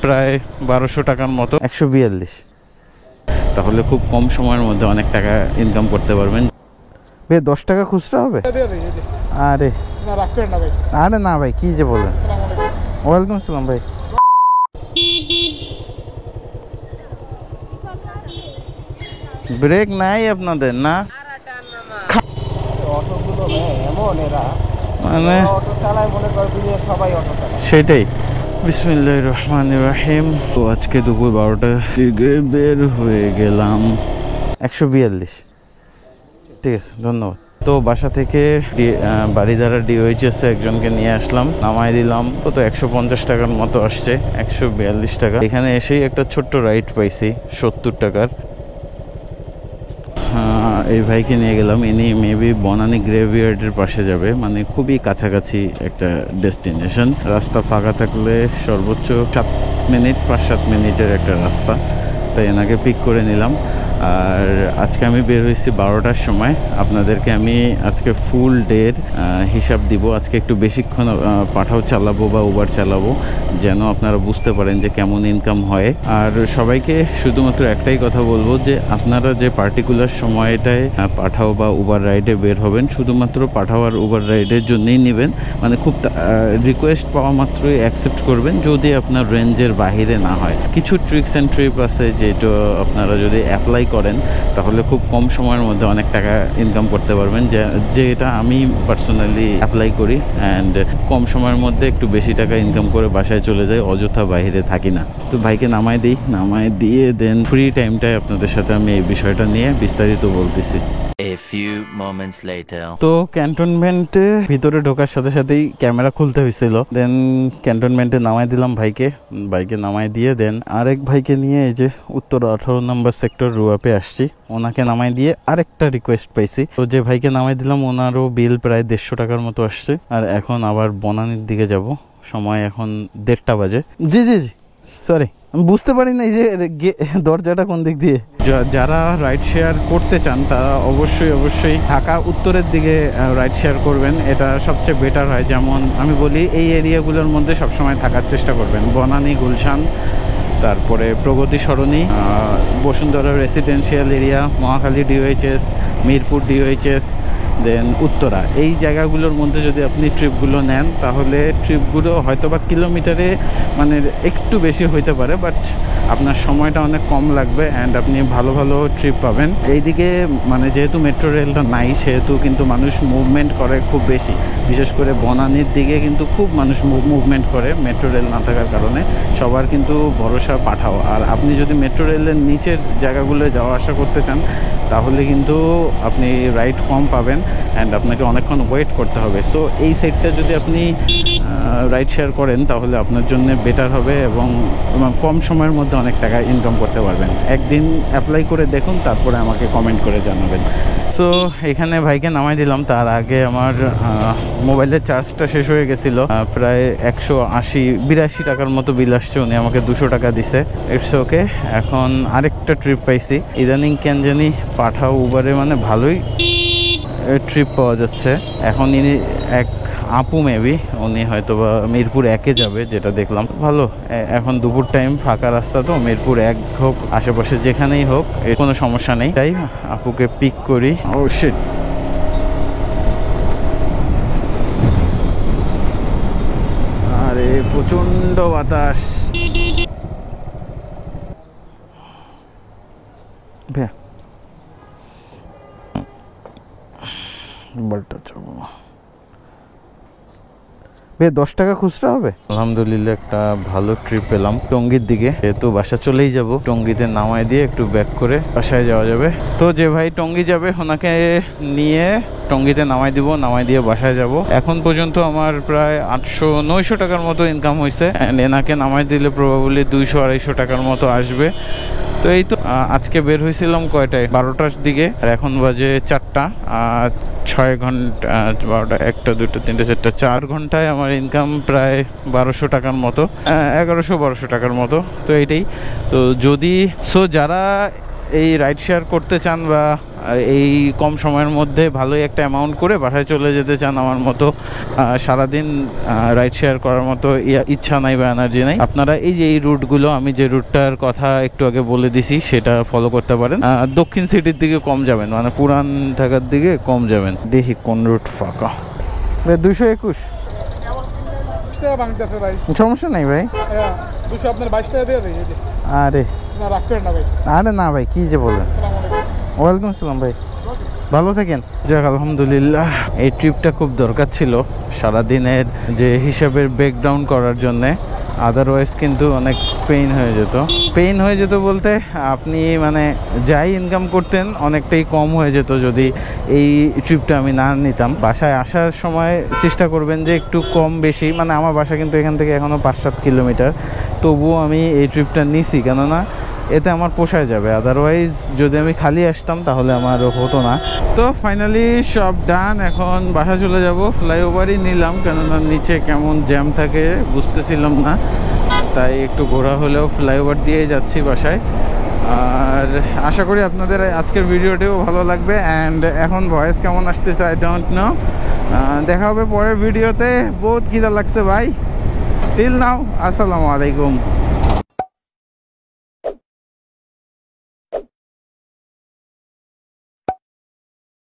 প্রায় 1200 টাকার মতো, 142। তাহলে খুব কম সময়ের মধ্যে অনেক টাকা ইনকাম করতে পারবেন। ভাই 10 টাকা খুচরা হবে? আরে আরে না ভাই, কি যে বলেন। ওয়ালাইকুম আসসালাম ভাই। ব্রেক নাই আপনাদের না? মানে সেটাই। বিসমিল্লাহির রহমানির রহিম। তো আজকে দুপুর 12টা দিকে বের হয়ে গেলাম। 142। ঠিক আছে, ধন্যবাদ। তো বাসা থেকে বাড়িধারা ডিওএইচএস একজনকে নিয়ে আসলাম, নামাই দিলাম। তো 150 টাকার মতো আসছে, 142 টাকা। এখানে এসেই একটা ছোট্ট রাইড পাইছি 70 টাকার। এই ভাইকে নিয়ে গেলাম। ইনি মেবি বনানী গ্রেভিয়ার্ডের পাশে যাবে, মানে খুবই কাছাকাছি একটা ডেস্টিনেশন। রাস্তা ফাঁকা থাকলে সর্বোচ্চ 5-7 মিনিটের একটা রাস্তা, তাই এনাকে পিক করে নিলাম। আর আজকে আমি বের হয়েছি 12টার সময়। আপনাদেরকে আমি আজকে ফুল ডের হিসাব দিব। আজকে একটু বেশিক্ষণ পাঠাও চালাবো বা উবার চালাবো, যেন আপনারা বুঝতে পারেন যে কেমন ইনকাম হয়। আর সবাইকে শুধুমাত্র একটাই কথা বলবো যে আপনারা যে পার্টিকুলার সময়টায় পাঠাও বা উবার রাইডে বের হবেন, শুধুমাত্র পাঠাও আর উবার রাইডের জন্যই নেবেন। মানে খুব রিকোয়েস্ট পাওয়া মাত্রই অ্যাকসেপ্ট করবেন, যদি আপনার রেঞ্জের বাহিরে না হয়। কিছু ট্রিক্স অ্যান্ড ট্রিপ আছে যেটা আপনারা যদি অ্যাপ্লাই করেন তাহলে খুব কম সময়ের মধ্যে অনেক টাকা ইনকাম করতে পারবেন, যেটা আমি পার্সোনালি অ্যাপ্লাই করি। অ্যান্ড কম সময়ের মধ্যে একটু বেশি টাকা ইনকাম করে বাসায় চলে যাই, অযথা বাইরে থাকি না। তো ভাইকে নামাই দিয়ে দেন ফ্রি টাইমটায় আপনাদের সাথে আমি এই বিষয়টা নিয়ে বিস্তারিত বলতেছি। A few moments later. তো ক্যান্টনমেন্টে ভিতরে ঢোকার সাথে সাথেই ক্যামেরা খুলতে হয়েছিল। দেন ক্যান্টনমেন্টে নামাই দিলাম বাইকে নামাই দিয়ে দেন আরেক ভাইকে নিয়ে এই যে উত্তর 18 নম্বর সেক্টর রুয়াপে আসছি। ওনাকে নামাই দিয়ে আরেকটা রিকোয়েস্ট পাইছি। তো যে ভাইকে নামাই দিলাম ওনারও বিল প্রায় 150 টাকার মতো আসছে। আর এখন আবার বনানীর দিকে যাব, সময় এখন 1:30 বাজে। জি সরি, আমি বুঝতে পারি না এই যে দরজাটা কোন দিক দিয়ে। যারা রাইড শেয়ার করতে চান তারা অবশ্যই ঢাকা উত্তরের দিকে রাইড শেয়ার করবেন, এটা সবচেয়ে বেটার হয়। যেমন আমি বলি, এই এরিয়াগুলোর মধ্যে সবসময় থাকার চেষ্টা করবেন। বনানী, গুলশান, তারপরে Pragati Sarani, Bashundhara residential area, Mohakhali DOHS, Mirpur DOHS, then Uttara, এই জায়গাগুলোর মধ্যে যদি আপনি ট্রিপগুলো নেন তাহলে ট্রিপগুলো হয়তো বা কিলোমিটারে মানে একটু বেশি হইতে পারে, বাট আপনার সময়টা অনেক কম লাগবে অ্যান্ড আপনি ভালো ট্রিপ পাবেন। এইদিকে মানে যেহেতু মেট্রো রেলটা নাই, সেহেতু কিন্তু মানুষ মুভমেন্ট করে খুব বেশি। বিশেষ করে বনানীর দিকে কিন্তু খুব মানুষ মুভমেন্ট করে মেট্রো রেল না থাকার কারণে। সবার কিন্তু ভরসা পাঠাও। আর আপনি যদি মেট্রো রেলের নিচের জায়গাগুলো যাওয়া আসা করতে চান তাহলে কিন্তু আপনি রাইড কম পাবেন অ্যান্ড আপনাকে অনেকক্ষণ ওয়েট করতে হবে। সো এই সেটটা যদি আপনি রাইড শেয়ার করেন তাহলে আপনার জন্য বেটার হবে এবং কম সময়ের মধ্যে অনেক টাকা ইনকাম করতে পারবেন। একদিন অ্যাপ্লাই করে দেখুন, তারপরে আমাকে কমেন্ট করে জানাবেন। সো এখানে ভাইকে নামাই দিলাম। তার আগে আমার মোবাইলের চার্জটা শেষ হয়ে গেছিলো। প্রায় 182 টাকার মতো বিল আসছে। উনি আমাকে 200 টাকা দিছে। It's okay. এখন আরেকটা ট্রিপ পাইছি। ইদানিং কেন জানি পাঠাও উবারে মানে ভালোই ট্রিপ পাওয়া যাচ্ছে। এখন ইনি এক আপু মেবি, উনি হয়তো বা মিরপুর 1-এ যাবে, যেটা দেখলাম। ভালো, এখন দুপুর টাইম, ফাঁকা রাস্তা, তো মিরপুর 1 হোক আশেপাশে যেখানেই হোক কোনো সমস্যা নেই। তাই আপুকে পিক করি। ও শিট, আরে প্রচন্ড বাতাস। ভাই 10 টাকা খুচরা হবে? আলহামদুলিল্লাহ একটা ভালো ট্রিপ পেলাম টঙ্গীর দিকে। যেহেতু বাসা চলেই যাব, টঙ্গীতে নামাই দিয়ে একটু ব্যাক করে বাসায় যাওয়া যাবে। তো যে ভাই টঙ্গী যাবে ওনাকে নিয়ে টঙ্গীতে নামাই দিব, নামাই দিয়ে বাসায় যাব। এখন পর্যন্ত আমার প্রায় 800-900 টাকার মতো ইনকাম হয়েছে অ্যান্ড এনাকে নামাই দিলে প্রবাবলি 200-250 টাকার মতো আসবে। তো এই তো আজকে বের হয়েছিলাম কয়টায়, 12টার দিকে, আর এখন বাজে 4টা। 6 ঘন্টা, 12টা, 1টা, 2টা, 3টা, 4টা, 4 ঘন্টায় আমার ইনকাম প্রায় 1200 টাকার মতো, 1100-1200 টাকার মতো। তো এইটাই তো। যদি যারা এই রাইড শেয়ার করতে চান বা এই কম সময়ের মধ্যে ভালোই একটা অ্যামাউন্ট করে বাসায় চলে যেতে চান, আমার মতো সারাদিন রাইড শেয়ার করার মতো ইচ্ছা নাই বা এনার্জি নাই, আপনারা এই যে এই রুটগুলো আমি যে রুটটার কথা একটু আগে বলে দিছি সেটা ফলো করতে পারেন। দক্ষিণ সিটির দিকে কম যাবেন, মানে পুরান ঢাকার দিকে কম যাবেন। দেখি কোন রুট ফাঁকা। 221 টাকা ভাঙতেছে ভাই, সমস্যা নেই ভাই। 200 আপনার 22 টাকা দিয়ে দেয়। আরে না রাগ করেন না ভাই। আরে না ভাই, কি যে বলেন। আসসালামু আলাইকুম। ওয়েলকাম সালাম ভাই, ভালো থাকেন। যাক আলহামদুলিল্লাহ, এই ট্রিপটা খুব দরকার ছিল সারাদিনের যে হিসাবের ব্রেকডাউন করার জন্যে, আদারওয়াইজ কিন্তু অনেক পেইন হয়ে যেত বলতে আপনি মানে যাই ইনকাম করতেন অনেকটাই কম হয়ে যেত যদি এই ট্রিপটা আমি না নিতাম। বাসায় আসার সময় চেষ্টা করবেন যে একটু কম বেশি, মানে আমার বাসা কিন্তু এখান থেকে এখনও 5-7 কিলোমিটার, তবুও আমি এই ট্রিপটা নিছি কেননা এতে আমার পোষায় যাবে। আদারওয়াইজ যদি আমি খালি আসতাম তাহলে আমার হতো না। তো ফাইনালি সব ডান, এখন বাসা চলে যাব। ফ্লাইওভারই নিলাম কেননা নিচে কেমন জ্যাম থাকে বুঝতেছিলাম না, তাই একটু ঘোরা হলেও ফ্লাইওভার দিয়ে যাচ্ছি বাসায়। আর আশা করি আপনাদের আজকের ভিডিওটিও ভালো লাগবে। অ্যান্ড এখন ভয়েস কেমন আসতেছে আই ডোন্ট নো, দেখা হবে পরের ভিডিওতে। বহুত খিদা লাগছে ভাই। টিল নাও, আসসালামু আলাইকুম।